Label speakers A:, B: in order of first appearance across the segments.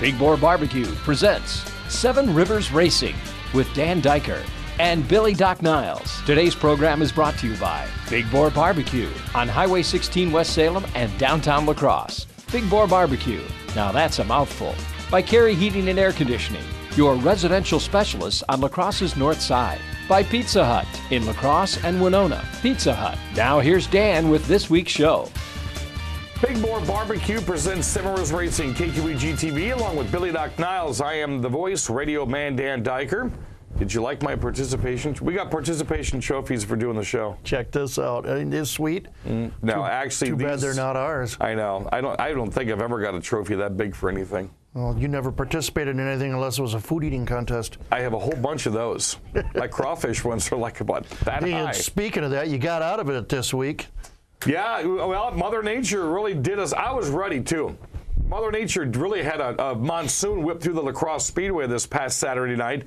A: Big Boar Barbecue presents Seven Rivers Racing with Dan Diker and Billy Doc Niles. Today's program is brought to you by Big Boar Barbecue on Highway 16 West Salem and downtown La Crosse. Big Boar Barbecue, now that's a mouthful. By Carey Heating and Air Conditioning, your residential specialist on La Crosse's north side. By Pizza Hut in La Crosse and Winona. Pizza Hut. Now here's Dan with this week's show.
B: Big Boar Barbecue presents Seven Rivers Racing, KQEG TV, along with Billy Doc Niles. I am the voice, radio man Dan Diker. Did you like my participation? We got participation trophies for doing the show.
C: Check this out. Isn't this sweet?
B: No, actually,
C: too bad they're not ours.
B: I know. I don't think I've ever got a trophy that big for anything.
C: Well, you never participated in anything unless it was a food eating contest.
B: I have a whole bunch of those. My crawfish ones are like about that high.
C: Speaking of that, you got out of it this week.
B: Yeah, well, Mother Nature really did us. I was ready, too. Mother Nature really had a monsoon whip through the Crosse Speedway this past Saturday night.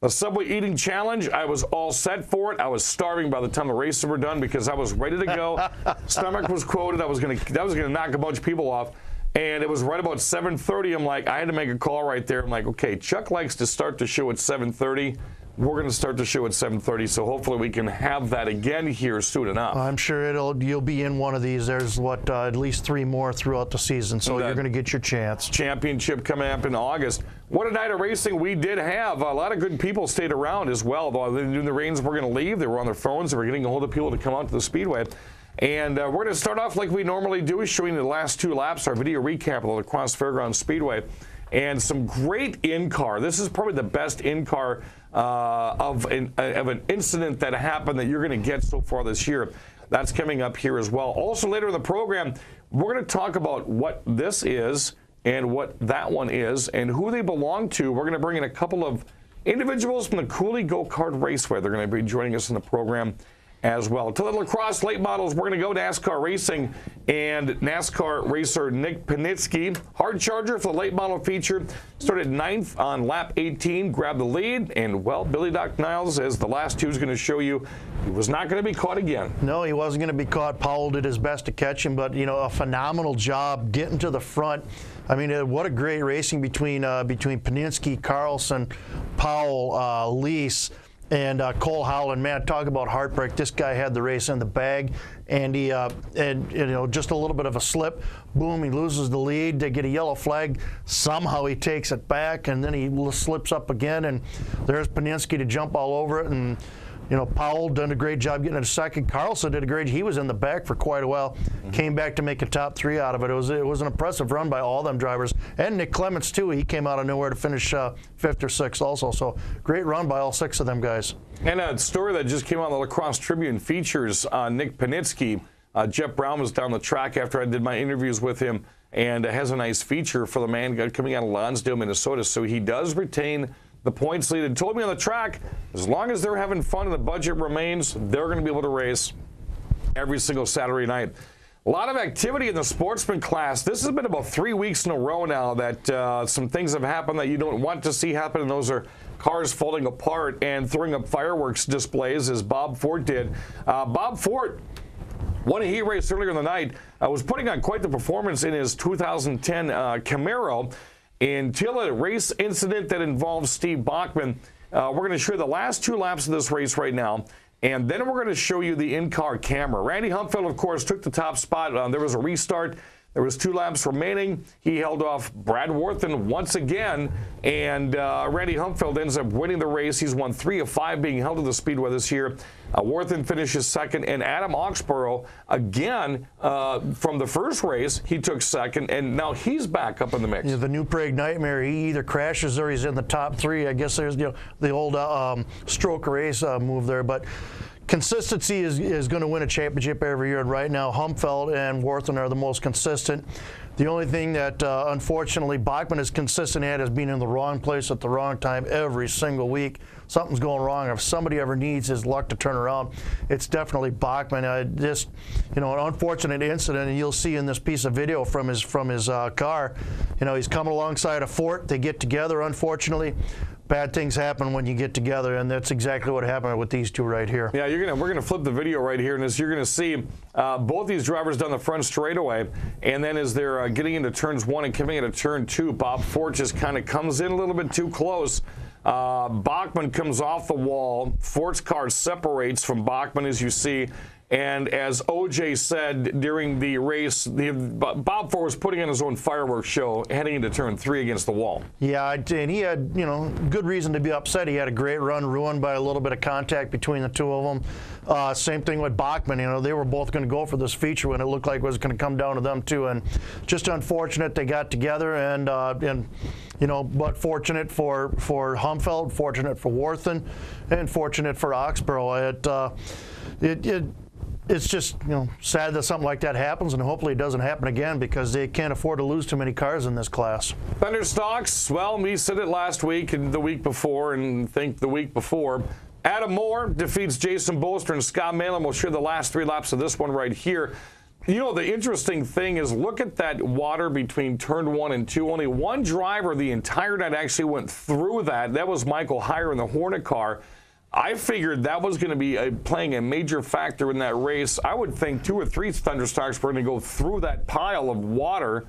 B: The Subway Eating Challenge, I was all set for it. I was starving by the time the races were done because I was ready to go. Stomach was quoted. That was gonna knock a bunch of people off. And it was right about 7:30. I'm like, I had to make a call right there. I'm like, okay, Chuck likes to start the show at 7:30. We're going to start the show at 7:30, so hopefully we can have that again here soon enough.
C: I'm sure you'll be in one of these. There's at least 3 more throughout the season, so you're going to get your chance.
B: Championship coming up in August. What a night of racing we did have. A lot of good people stayed around as well. Though they knew the rains were going to leave, they were on their phones. They were getting a hold of people to come out to the Speedway. And we're going to start off like we normally do, showing the last 2 laps, our video recap of the Crosse Fairgrounds Speedway, and some great in-car. This is probably the best in-car of an incident that happened that you're going to get so far this year. That's coming up here as well. Also later in the program, we're going to talk about what this is and what that one is and who they belong to. We're going to bring in a couple of individuals from the Coulee Go-Kart Raceway. They're going to be joining us in the program as well. To the La Crosse late models, we're going to go NASCAR racing and NASCAR racer Nick Panitsky. Hard charger for the late model feature. Started 9th on lap 18, grabbed the lead, and well, Billy Doc Niles, as the last 2 is going to show you, he was not going to be caught again.
C: No, he wasn't going to be caught. Powell did his best to catch him, but a phenomenal job getting to the front. I mean, what a great racing between Panitsky, Carlson, Powell, Lease, and Cole Howland. Man, talk about heartbreak. This guy had the race in the bag, and he just a little bit of a slip, boom, he loses the lead. They get a yellow flag. Somehow he takes it back, and then he slips up again, and there's Panitsky to jump all over it. And Powell done a great job getting it a second. Carlson did a great. He was in the back for quite a while. Came back to make a top 3 out of it. It was an impressive run by all them drivers, and Nick Clements too. He came out of nowhere to finish 5th or 6th also. So great run by all 6 of them guys. And
B: a story that just came out on the La Crosse Tribune features Nick Panitsky. Jeff Brown was down the track after I did my interviews with him, and has a nice feature for the man coming out of Lonsdale, Minnesota. So he does retain the points lead, and told me on the track, as long as they're having fun and the budget remains, they're going to be able to race every single Saturday night. A lot of activity in the sportsman class. This has been about 3 weeks in a row now that some things have happened that you don't want to see happen, and those are cars falling apart and throwing up fireworks displays, as Bob Ford did. Bob Ford won a heat race earlier in the night. Was putting on quite the performance in his 2010 Camaro, until a race incident that involves Steve Bachman. We're going to show you the last 2 laps of this race right now, and then we're going to show you the in-car camera. Randy Humpfeld, of course, took the top spot. There was a restart. There was 2 laps remaining. He held off Brad Worthen once again, and Randy Humpfeld ends up winning the race. He's won 3 of 5 being held at the Speedway this year. Worthen finishes 2nd, and Adam Oxborough, again, from the first race, he took 2nd, and now he's back up in the mix.
C: Yeah, the New Prague Nightmare, he either crashes or he's in the top 3. I guess there's the old stroke race move there, but consistency is going to win a championship every year, and right now Humpfeld and Worthen are the most consistent. The only thing that, unfortunately, Bachman is consistent at is being in the wrong place at the wrong time every single week. Something's going wrong. If somebody ever needs his luck to turn around, it's definitely Bachman. Just, an unfortunate incident, and you'll see in this piece of video from his car. He's coming alongside a fort. They get together, unfortunately. bad things happen when you get together, and that's exactly what happened with these two right here.
B: Yeah, we're gonna flip the video right here, and as you're gonna see both these drivers down the front straightaway, and then as they're getting into turns 1 and coming into turn 2, Bob Fort just kind of comes in a little bit too close. Bachman comes off the wall. Fort's car separates from Bachman, as you see. And as OJ said during the race, Bob Fort was putting on his own fireworks show heading into turn 3 against the wall.
C: Yeah, and he had, good reason to be upset. He had a great run ruined by a little bit of contact between the two of them. Same thing with Bachman. They were both going to go for this feature when it looked like it was going to come down to them too. And just unfortunate they got together, and but fortunate for Humfeld, fortunate for Warthen, and fortunate for Oxborough. It's just sad that something like that happens, and hopefully it doesn't happen again, because they can't afford to lose too many cars in this class.
B: Thunderstocks, well, we said it last week and the week before, and think the week before. Adam Moore defeats Jason Bolster, and Scott Malin will share the last 3 laps of this one right here. The interesting thing is, look at that water between turn 1 and 2. Only one driver the entire night actually went through that. That was Michael Heyer in the Hornet car. I figured that was going to be playing a major factor in that race. I would think 2 or 3 Thunderstocks were going to go through that pile of water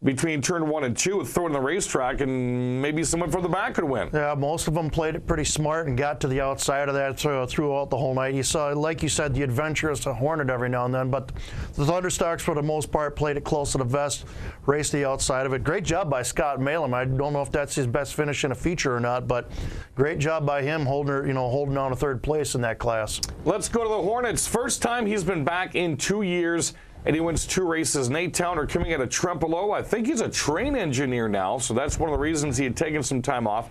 B: between turn 1 and 2, throw it in the racetrack, and maybe someone from the back could win. Yeah,
C: most of them played it pretty smart and got to the outside of that throughout the whole night. You saw, like you said, the adventurous Hornet every now and then, but the Thunderstocks, for the most part, played it close to the vest, raced the outside of it. Great job by Scott Malin. I don't know if that's his best finish in a feature or not, but great job by him holding on to 3rd place in that class.
B: Let's go to the Hornets. First time he's been back in 2 years. And he wins 2 races. Nate Towner coming out of Trempealeau. I think he's a train engineer now, so that's one of the reasons he had taken some time off.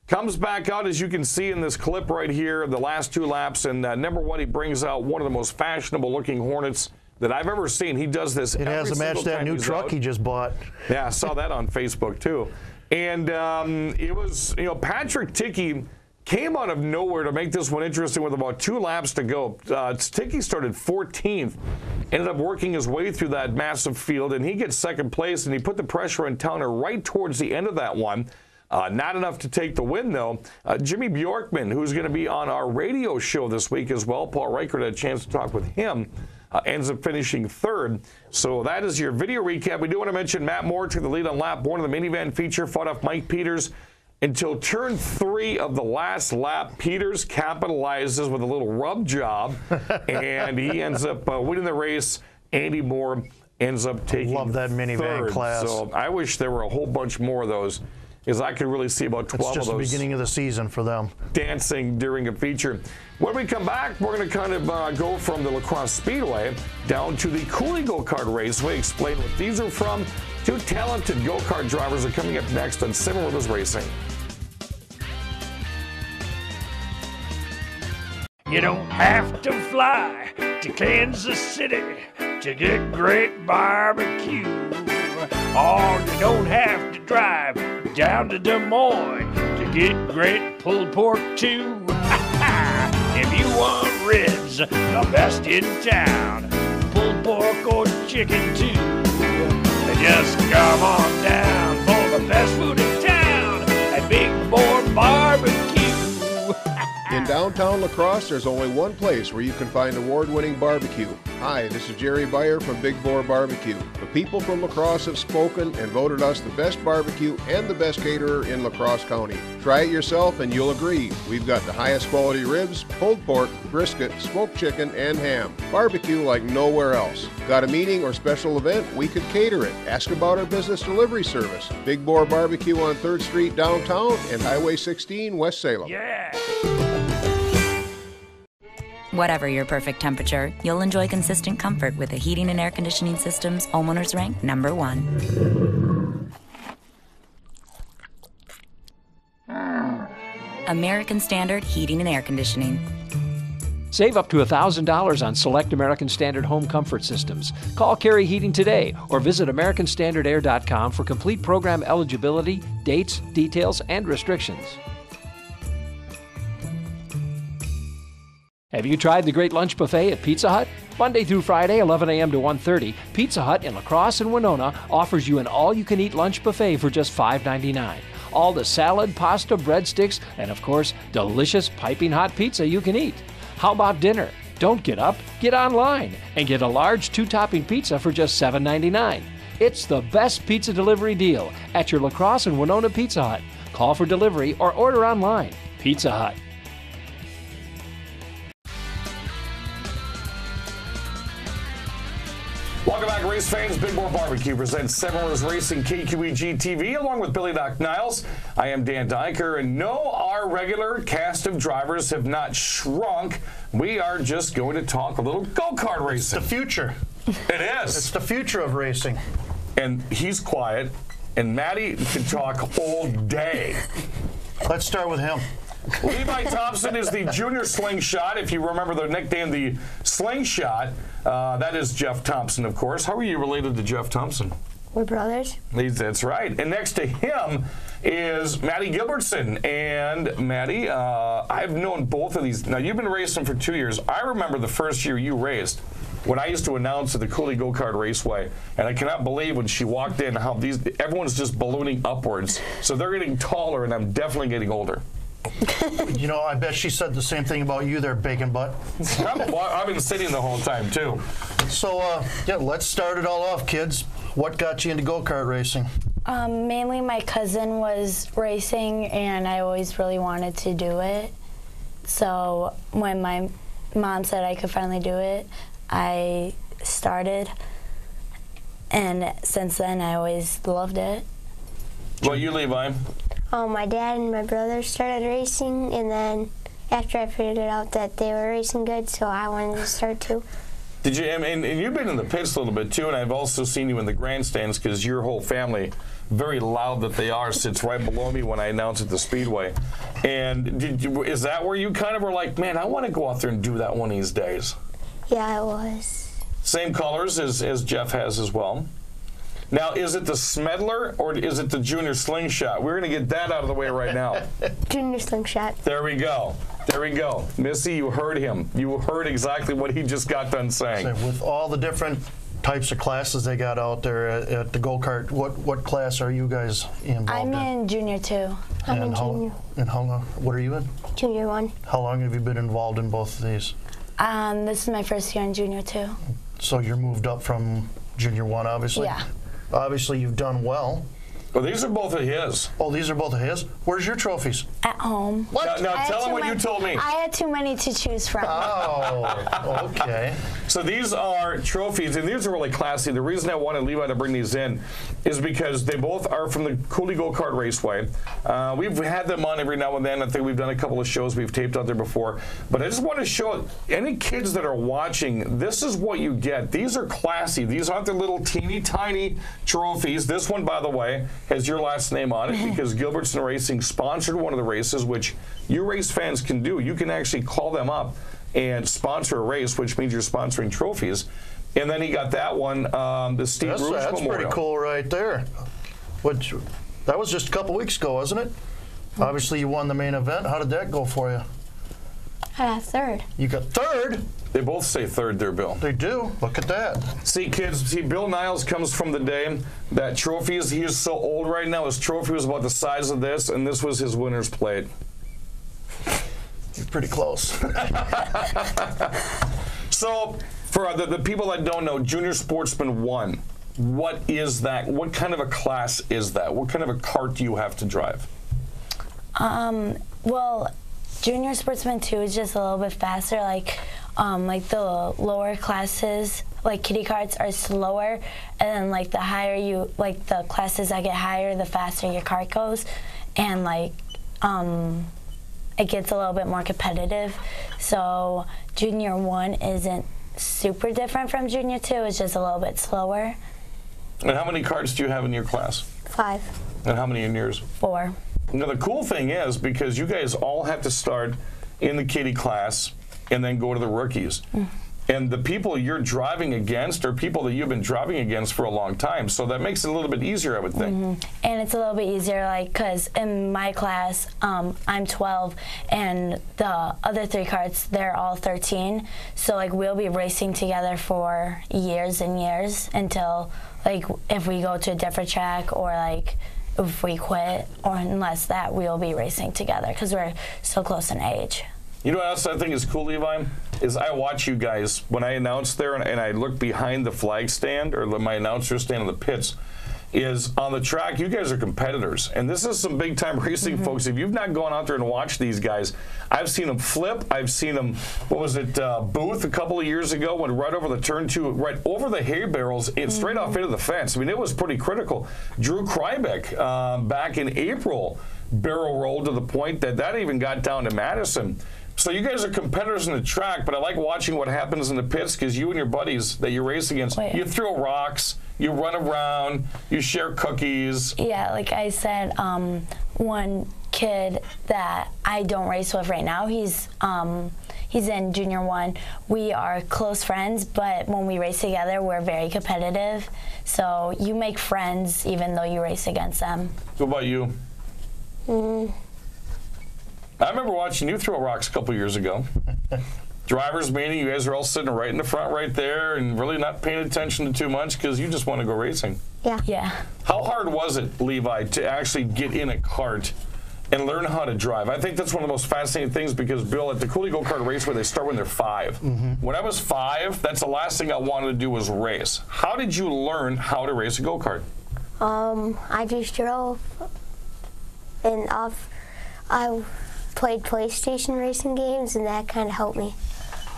B: Comes back out, as you can see in this clip right here, the last 2 laps, and number 1, he brings out one of the most fashionable-looking Hornets that I've ever seen. He does this every
C: has to match that new truck he just bought.
B: Yeah, I saw that on Facebook, too. And it was, Patrick Tickey came out of nowhere to make this one interesting with about 2 laps to go. Tickey started 14th, ended up working his way through that massive field, and he gets 2nd place, and he put the pressure on Towner right towards the end of that one. Not enough to take the win, though. Jimmy Bjorkman, who's going to be on our radio show this week as well, Paul Reichert had a chance to talk with him, ends up finishing 3rd. So that is your video recap. We do want to mention Matt Moore took the lead on lap 1 of the minivan feature, fought off Mike Peters. Until turn 3 of the last lap, Peters capitalizes with a little rub job, and he ends up winning the race. Andy Moore ends up taking
C: Love that minivan
B: 3rd.
C: class.
B: So I wish there were a whole bunch more of those, because I could really see about 12 of those.
C: It's just the beginning of the season for them.
B: Dancing during a feature. When we come back, we're going to kind of go from the La Crosse Speedway down to the Coulee Go-Kart Raceway, explain what these are from. 2 talented go-kart drivers are coming up next on 7 Rivers Racing.
D: You don't have to fly to Kansas City to get great barbecue. Or you don't have to drive down to Des Moines to get great pulled pork too. If you want ribs, the best in town, pulled pork or chicken too, just come on down for the best food in town at Big Boy Barbecue.
E: In downtown La Crosse, there's only one place where you can find award-winning barbecue. Hi, this is Jerry Beyer from Big Boar Barbecue. The people from La Crosse have spoken and voted us the best barbecue and the best caterer in La Crosse County. Try it yourself and you'll agree. We've got the highest quality ribs, pulled pork, brisket, smoked chicken, and ham. Barbecue like nowhere else. Got a meeting or special event? We could cater it. Ask about our business delivery service. Big Boar Barbecue on 3rd Street downtown and Highway 16 West Salem.
D: Yeah!
F: Whatever your perfect temperature, you'll enjoy consistent comfort with the heating and air conditioning systems homeowners rank #1. American Standard Heating and Air Conditioning.
A: Save up to $1,000 on select American Standard home comfort systems. Call Carey Heating today or visit AmericanStandardAir.com for complete program eligibility, dates, details, and restrictions. Have you tried the Great Lunch Buffet at Pizza Hut? Monday through Friday, 11 a.m. to 1:30, Pizza Hut in La Crosse and Winona offers you an all-you-can-eat lunch buffet for just $5.99. all the salad, pasta, breadsticks, and of course, delicious piping hot pizza you can eat. How about dinner? Don't get up, get online and get a large 2-topping pizza for just $7.99. It's the best pizza delivery deal at your La Crosse and Winona Pizza Hut. Call for delivery or order online. Pizza Hut.
B: Welcome back, race fans. Big Boar Barbecue presents 7 Rivers Racing KQEG TV along with Billy Doc Niles. I am Dan Diker, and no, our regular cast of drivers have not shrunk. We are just going to talk a little go-kart racing.
C: It's the future.
B: It is.
C: It's the future of racing.
B: And he's quiet, and Matty can talk all day.
C: Let's start with him.
B: Levi Thompson is the junior slingshot. If you remember the nickname, the slingshot, that is Jeff Thompson, of course. How are you related to Jeff Thompson?
G: We're brothers.
B: That's right. And next to him is Matty Gilbertson. And Matty, I've known both of these. Now, you've been racing for 2 years. I remember the first year you raced when I used to announce at the Coulee Go-Kart Raceway. And I cannot believe when she walked in how everyone's just ballooning upwards. So they're getting taller, and I'm definitely getting older.
C: You know, I bet she said the same thing about you there, Bacon Butt.
B: Well, I've been sitting the whole time, too.
C: So, yeah, let's start it all off, kids. What got you into go-kart racing?
G: Mainly my cousin was racing, and I always really wanted to do it. So when my mom said I could finally do it, I started. And since then, I always loved it.
B: Well, you, Levi?
H: My dad and my brother started racing, and then after I figured out that they were racing good, so I wanted to start too.
B: Did you? And you've been in the pits a little bit too, and I've also seen you in the grandstands because your whole family, very loud that they are, sits right below me when I announce at the Speedway. And is that where you kind of were like, man, I want to go out there and do that one of these days?
H: Yeah, it was.
B: Same colors as Jeff has as well. Now, is it the Smedler or is it the Junior Slingshot? We're going to get that out of the way right now.
H: Junior Slingshot.
B: There we go. There we go. Missy, you heard him. You heard exactly what he just got done saying.
C: So with all the different types of classes they got out there at the go-kart, what class are you guys involved in?
G: I'm in junior 2.
H: I'm in junior.
C: And how long? What are you in?
H: Junior 1.
C: How long have you been involved in both of these?
G: This is my first year in junior 2.
C: So you're moved up from junior 1, obviously?
G: Yeah.
C: Obviously, you've done well.
B: Well, these are both of his.
C: Oh, these are both of his? Where's your trophies?
G: At home.
C: What?
B: Now tell him what you told me.
G: I had too many to choose from.
C: Oh, okay.
B: So these are trophies, and these are really classy. The reason I wanted Levi to bring these in is because they both are from the Coulee Go-Kart Raceway. We've had them on every now and then. I think we've done a couple of shows we've taped out there before. But I just want to show any kids that are watching, this is what you get. These are classy. These aren't the little teeny tiny trophies. This one, by the way, has your last name on it because Gilbertson Racing sponsored one of the races, which you race fans can do. You can actually call them up and sponsor a race, which means you're sponsoring trophies. And then he got that one, the Steve Rouge Memorial.
C: That's pretty cool right there. That was just a couple weeks ago, wasn't it? Obviously, you won the main event. How did that go for you?
H: I got third.
C: You got third?
B: They both say third there, Bill.
C: They do. Look at that.
B: See, kids, Bill Niles comes from the day that trophies, he is so old right now, his trophy was about the size of this, and this was his winner's plate.
C: You're pretty close.
B: So, for the people that don't know, Junior Sportsman 1, what is that? What kind of a class is that? What kind of a kart do you have to drive?
G: Well, Junior Sportsman 2 is just a little bit faster. Like the lower classes, like kiddie karts, are slower, and then like the higher the classes that get higher, the faster your kart goes, and it gets a little bit more competitive. So Junior 1 isn't super different from Junior 2. It's just a little bit slower.
B: And how many karts do you have in your class?
H: 5.
B: And how many in yours?
G: 4.
B: Now, the cool thing is, because you guys all have to start in the kiddie class and then go to the rookies. And the people you're driving against are people that you've been driving against for a long time. So that makes it a little bit easier, I would think.
G: And it's a little bit easier, because in my class, I'm 12, and the other 3 karts, they're all 13. So, we'll be racing together for years and years until, if we go to a different track or, if we quit, or unless that, we'll be racing together because we're so close in age.
B: You know what else I think is cool, Levi? Is I watch you guys when I announce there and I look behind the flag stand or my announcer stand in the pits. Is on the track, you guys are competitors. And this is some big time racing, folks. If you've not gone out there and watched these guys, I've seen them flip. I've seen them, what was it, Booth a couple of years ago, went right over the turn two, right over the hay barrels, straight off into the fence. I mean, it was pretty critical. Drew Krybeck, back in April, barrel rolled to the point that even got down to Madison. So you guys are competitors in the track, but I like watching what happens in the pits because you and your buddies that you race against, you throw rocks, you run around, you share cookies.
G: Yeah, like I said, one kid that I don't race with right now, he's in junior 1. We are close friends, but when we race together, we're very competitive. So you make friends even though you race against them.
B: What about you? I remember watching you throw rocks a couple years ago. Drivers meeting, you guys are all sitting right in the front right there and really not paying attention to too much because you just want to go racing.
G: Yeah.
B: How hard was it, Levi, to actually get in a cart and learn how to drive? I think that's one of the most fascinating things because, Bill, at the Coulee Go-Kart Raceway, they start when they're 5. When I was 5, that's the last thing I wanted to do was race. How did you learn how to race a go-kart?
H: I just drove and I played PlayStation racing games, and that kind of helped me.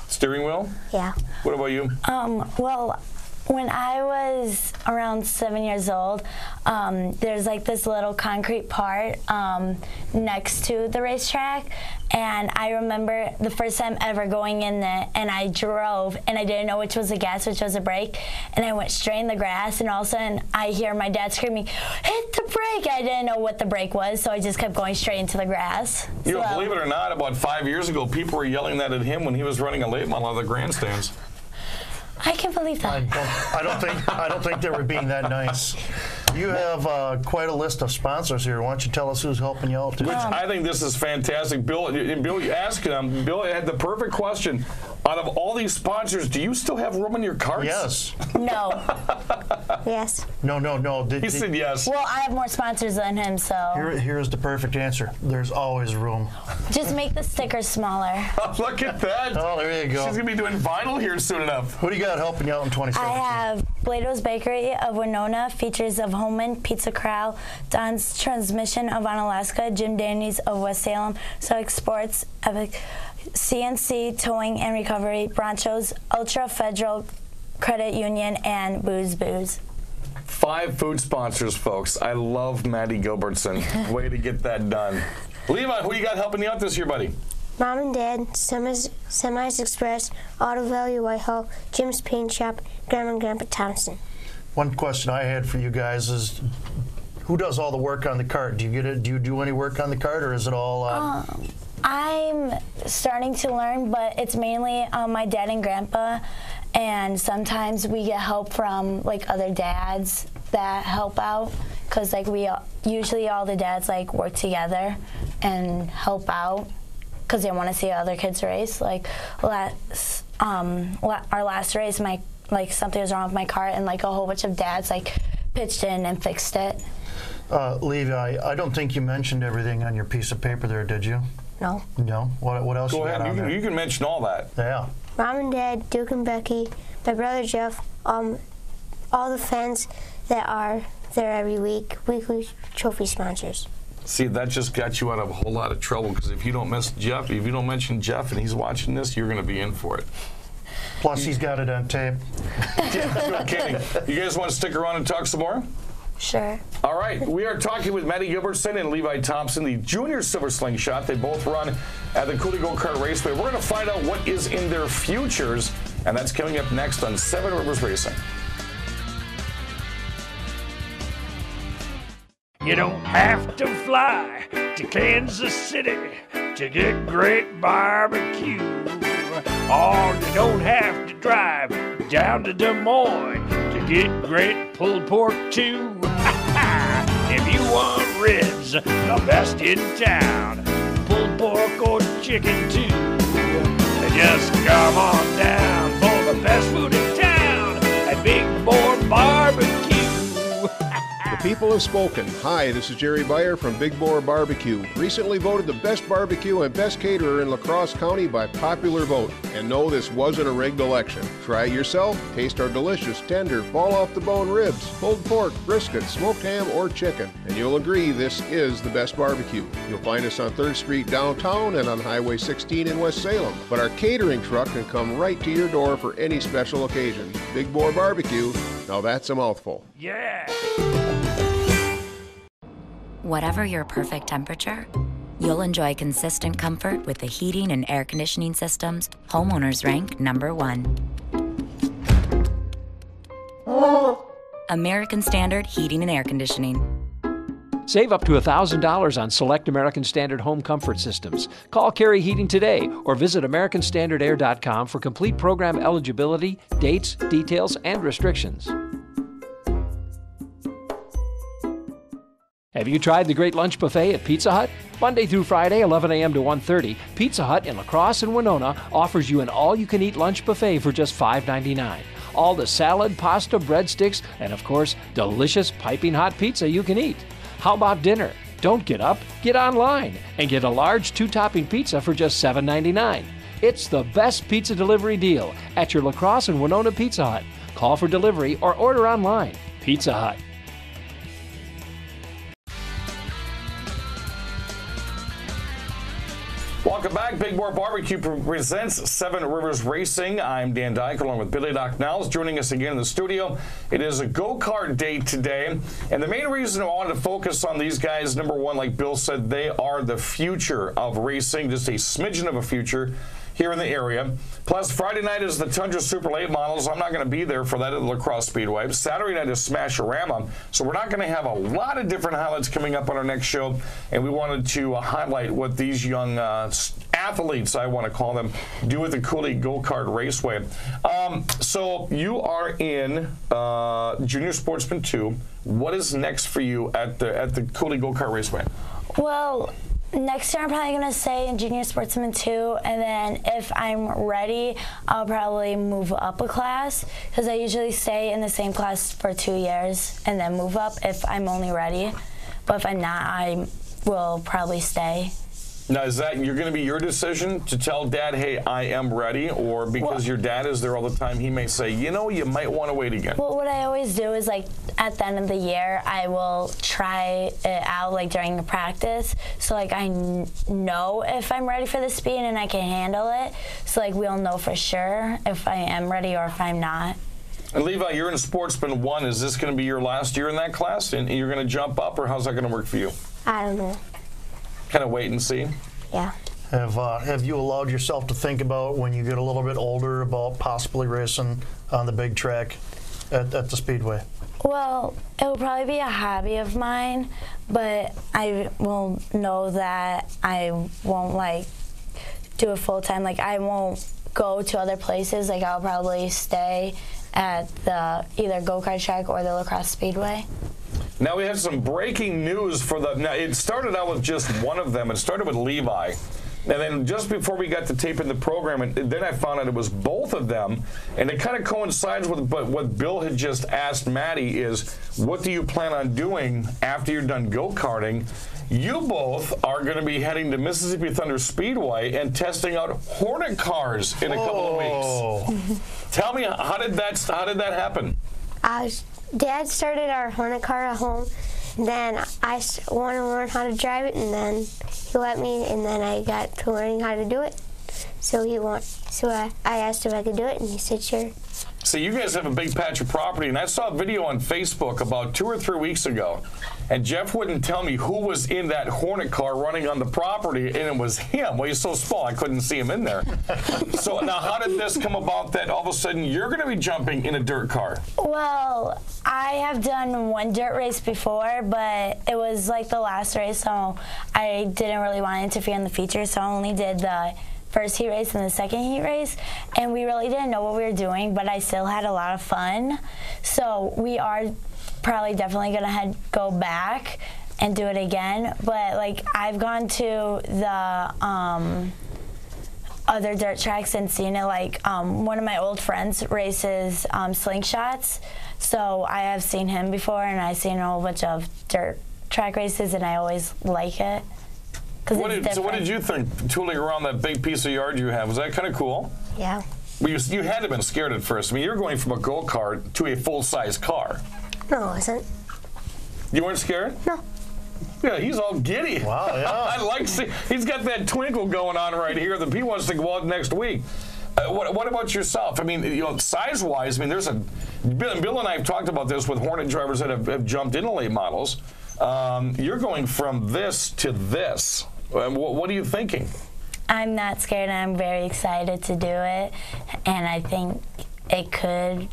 B: Steering wheel?
H: Yeah.
B: What about you?
G: Well, when I was around 7 years old, there's like this little concrete part next to the racetrack, and I remember the first time ever going in there, and I drove, and I didn't know which was a gas, which was a brake, and I went straight in the grass, and all of a sudden I hear my dad screaming, "Hit the brake!" I didn't know what the brake was, so I just kept going straight into the grass.
B: You know, believe it or not, about 5 years ago, people were yelling that at him when he was running a late model out of the grandstands.
G: I can't believe that.
C: I don't think they were being that nice. You have quite a list of sponsors here. Why don't you tell us who's helping you out?
B: Which I think this is fantastic. Bill, you asked him, Bill had the perfect question. Out of all these sponsors, do you still have room in your carts?
C: Yes.
G: No.
H: Yes.
C: No.
B: He said yes.
G: Well, I have more sponsors than him, so.
C: Here's the perfect answer. There's always room.
G: Just make the stickers smaller.
B: Oh, look at that.
C: Oh, there you go.
B: She's going to be doing vinyl here soon enough.
C: Who do you got helping you out in 2017?
G: I have Blado's Bakery of Winona, Features of Holman, Pizza Corral, Don's Transmission of Onalaska, Jim Danny's of West Salem, Select Sports, Epic, CNC Towing and Recovery, Bronchos, Ultra Federal Credit Union, and Booze.
B: 5 food sponsors, folks. I love Maddie Gilbertson. Way to get that done. Levi, who you got helping you out this year, buddy?
H: Mom and Dad, Semis Express, Auto Value Whitehall, Jim's Paint Shop, Grandma and Grandpa Thompson.
C: One question I had for you guys is, who does all the work on the cart? Do you do any work on the cart, or is it all?
G: I'm starting to learn, but it's mainly my dad and grandpa, and sometimes we get help from like other dads that help out, because like usually all the dads like work together and help out because they want to see other kids race. Like our last race, something was wrong with my cart, and like a whole bunch of dads like pitched in and fixed it.
C: Levi, I don't think you mentioned everything on your piece of paper there, did you?
H: No.
C: No? What else
B: Go
C: you got
B: ahead.
C: on there?
B: You can mention all that.
C: Yeah.
H: Mom and Dad, Duke and Becky, my brother Jeff, all the fans that are there every week, weekly trophy sponsors.
B: See, that just got you out of a whole lot of trouble, because if you don't mention Jeff and he's watching this, you're going to be in for it.
C: Plus, he's got it on tape.
B: No kidding. You guys want to stick around and talk some more?
G: Sure.
B: All right, we are talking with Maddie Gilbertson and Levi Thompson, the junior silver slingshot. They both run at the Coulee Go-Kart Raceway. We're going to find out what is in their futures, and that's coming up next on 7 Rivers Racing.
D: You don't have to fly to Kansas City to get great barbecue. Or you don't have to drive down to Des Moines to get great pulled pork too. If you want ribs, the best in town, pulled pork or chicken too, just come on down for the best food in town at Big Boy Barbecue.
E: The people have spoken. Hi, this is Jerry Beyer from Big Boar Barbecue. Recently voted the best barbecue and best caterer in La Crosse County by popular vote. And no, this wasn't a rigged election. Try it yourself. Taste our delicious, tender, fall-off-the-bone ribs, pulled pork, brisket, smoked ham, or chicken. And you'll agree this is the best barbecue. You'll find us on 3rd Street downtown and on Highway 16 in West Salem. But our catering truck can come right to your door for any special occasion. Big Boar Barbecue. Now that's a mouthful.
D: Yeah!
F: Whatever your perfect temperature, you'll enjoy consistent comfort with the heating and air conditioning systems homeowners rank #1. American Standard Heating and Air Conditioning.
A: Save up to $1,000 on select American Standard home comfort systems. Call Carey Heating today or visit AmericanStandardAir.com for complete program eligibility, dates, details, and restrictions. Have you tried the great lunch buffet at Pizza Hut? Monday through Friday, 11 a.m. to 1:30, Pizza Hut in La Crosse and Winona offers you an all-you-can-eat lunch buffet for just $5.99. All the salad, pasta, breadsticks, and of course, delicious piping hot pizza you can eat. How about dinner? Don't get up, get online and get a large 2-topping pizza for just $7.99. It's the best pizza delivery deal at your La Crosse and Winona Pizza Hut. Call for delivery or order online. Pizza Hut.
B: Welcome back. Big Boar Barbecue presents Seven Rivers Racing. I'm Dan Dyke along with Billy Doc Niles joining us again in the studio. It is a go-kart day today, and the main reason I wanted to focus on these guys, number one, like Bill said, they are the future of racing, just a smidgen of a future here in the area. Plus, Friday night is the Tundra Super Late Models. I'm not going to be there for that at the Crosse Speedway. Saturday night is Smash-A-Rama, so we're not going to have a lot of different highlights coming up on our next show, and we wanted to highlight what these young athletes, I want to call them, do at the Coulee Go-Kart Raceway. So you are in Junior Sportsman 2. What is next for you at the Coulee Go-Kart Raceway?
G: Well, next year I'm probably going to stay in Junior Sportsman 2, and then if I'm ready, I'll probably move up a class, because I usually stay in the same class for 2 years and then move up if I'm only ready. But if I'm not, I will probably stay.
B: Now, is that you're going to be your decision to tell Dad, hey, I am ready, or because your dad is there all the time, he may say, you know, you might want to wait again?
G: Well, what I always do is, like, at the end of the year, I will try it out, like, during the practice, so, like, I know if I'm ready for the speed and I can handle it, so, like, we'll know for sure if I am ready or if I'm not.
B: And Levi, you're in Sportsman 1. Is this going to be your last year in that class, and you're going to jump up, or how's that going to work for you?
H: I don't know.
B: Kind of wait and see?
H: Yeah.
C: Have you allowed yourself to think about, when you get a little bit older, about possibly racing on the big track at the Speedway?
G: Well, it will probably be a hobby of mine, but I will know that I won't, like, do it full time. Like, I won't go to other places. Like, I'll probably stay at the either Go-Kart Track or the La Crosse Speedway.
B: Now we have some breaking news for the. Now it started out with just one of them. It started with Levi, and then just before we got to taping the program, and then I found out it was both of them, and it kind of coincides with what Bill had just asked Maddie is, what do you plan on doing after you're done go-karting? You both are going to be heading to Mississippi Thunder Speedway and testing out Hornet cars in a couple of weeks. Tell me, how did that happen?
H: Dad started our Hornet car at home, and then I wanted to learn how to drive it, and then he let me, and then I got to learning how to do it. So I asked if I could do it, and he said sure.
B: So you guys have a big patch of property, and I saw a video on Facebook about 2 or 3 weeks ago, and Jeff wouldn't tell me who was in that Hornet car running on the property, and it was him. Well, he's so small, I couldn't see him in there. So now how did this come about that all of a sudden you're going to be jumping in a dirt car?
G: Well, I have done one dirt race before, but it was like the last race, so I didn't really want to interfere in the feature, so I only did the first heat race and the second heat race, and we really didn't know what we were doing, but I still had a lot of fun. So we are probably definitely gonna go back and do it again. But like, I've gone to the other dirt tracks and seen it. Like one of my old friends races slingshots, so I have seen him before, and I've seen a whole bunch of dirt track races, and I always like it.
B: So what did you think, tooling around that big piece of yard you have? Was that kind of cool?
H: Yeah.
B: Well, you had to have been scared at first. I mean, you're going from a go-kart to a full-size car.
H: No, I wasn't.
B: You weren't scared?
H: No.
B: Yeah, he's all giddy.
C: Wow, yeah.
B: I like see. He's got that twinkle going on right here that he wants to go out next week. What about yourself? I mean, you know, size-wise, I mean, there's a Bill and I have talked about this with Hornet drivers that have jumped into late models. You're going from this to this. What are you thinking?
G: I'm not scared, and I'm very excited to do it, and I think it could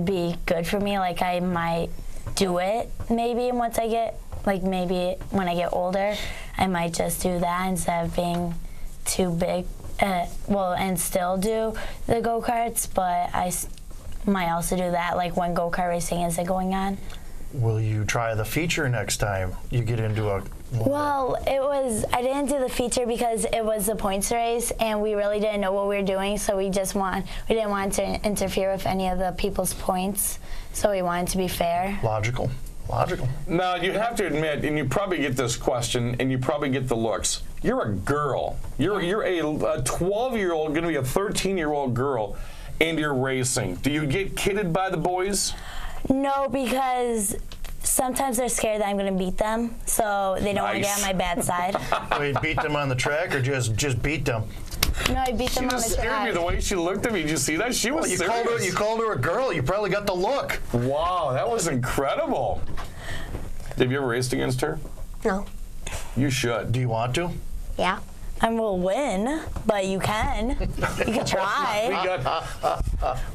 G: be good for me. Like, I might do it maybe once I get, like, maybe when I get older, I might just do that instead of being too big. And still do the go-karts, but I might also do that, like, when go-kart racing isn't going on.
C: Will you try the feature next time you get into a...
G: Well, I didn't do the feature because it was the points race, and we really didn't know what we were doing, so we didn't want to interfere with any of the people's points, so we wanted to be fair.
C: Logical.
B: Now, you have to admit, and you probably get this question, and you probably get the looks. You're a girl. You're a 12-year-old, going to be a 13-year-old girl, and you're racing. Do you get kidded by the boys?
G: No, because sometimes they're scared that I'm going to beat them, so they don't want to get on my bad side.
C: Wait, beat them on the track or just beat them?
G: No, I beat them on the
B: She just scared me the way she looked at me. Did you see that? She was serious.
C: You called her a girl. You probably got the look.
B: Wow, that was incredible. Have you ever raced against her?
H: No.
B: You should.
C: Do you want to?
H: Yeah.
G: I will win, but you can. You can try.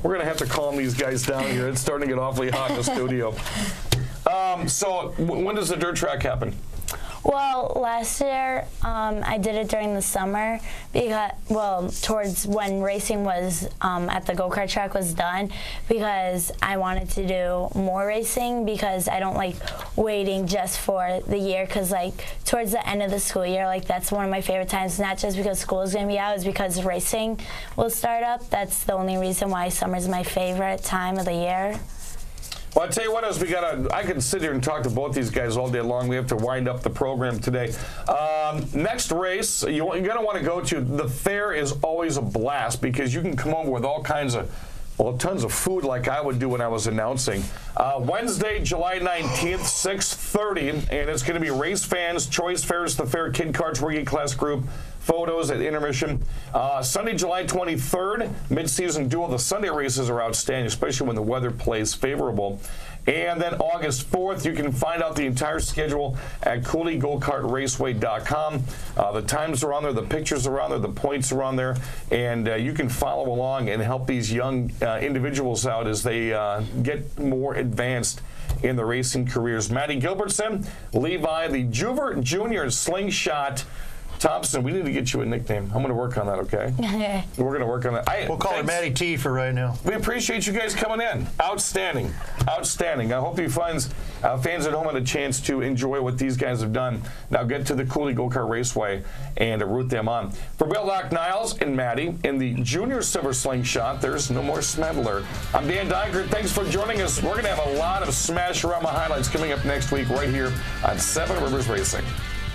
B: We're going to have to calm these guys down here. It's starting to get awfully hot in the studio. So when does the dirt track happen?
G: Well, last year I did it during the summer because, towards when racing was at the go-kart track was done, because I wanted to do more racing because I don't like waiting just for the year, because like towards the end of the school year, like that's one of my favorite times, not just because school is going to be out, it's because racing will start up. That's the only reason why summer is my favorite time of the year.
B: Well, I'll tell you what else, I could sit here and talk to both these guys all day long. We have to wind up the program today. Next race, you're going to want to go to. The fair is always a blast because you can come over with all kinds of, tons of food like I would do when I was announcing. Wednesday, July 19th, 6:30, and it's going to be race fans, choice fairs, the fair, kid carts, rookie class group, photos at intermission. Sunday, July 23rd, mid-season duel. The Sunday races are outstanding, especially when the weather plays favorable. And then August 4th, you can find out the entire schedule at Coulee Go-Kart Raceway.com. The times are on there, the pictures are on there, the points are on there, and you can follow along and help these young individuals out as they get more advanced in the racing careers. Maddie Gilbertson, Levi, the Juver Jr. Slingshot Thompson, we need to get you a nickname. I'm going to work on that, okay? We're going to work on that.
C: We'll call her Maddie T for right now.
B: We appreciate you guys coming in. Outstanding. Outstanding. I hope you fans at home had a chance to enjoy what these guys have done. Now get to the Coulee Go-Kart Raceway and root them on. For Bill Doc Niles and Maddie in the Junior Silver Slingshot, there's no more Smedler. I'm Dan Dykert. Thanks for joining us. We're going to have a lot of Smash-A-Rama highlights coming up next week right here on Seven Rivers Racing.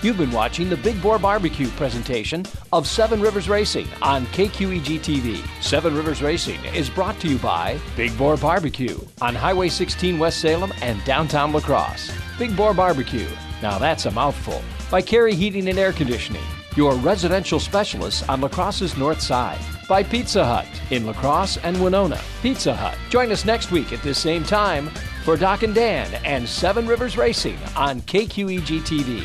A: You've been watching the Big Boar Barbecue presentation of Seven Rivers Racing on KQEG-TV. Seven Rivers Racing is brought to you by Big Boar Barbecue on Highway 16 West Salem and downtown La Crosse. Big Boar Barbecue, now that's a mouthful. By Carey Heating and Air Conditioning, your residential specialists on La Crosse's north side. By Pizza Hut in La Crosse and Winona. Pizza Hut. Join us next week at this same time for Doc and Dan and Seven Rivers Racing on KQEG-TV.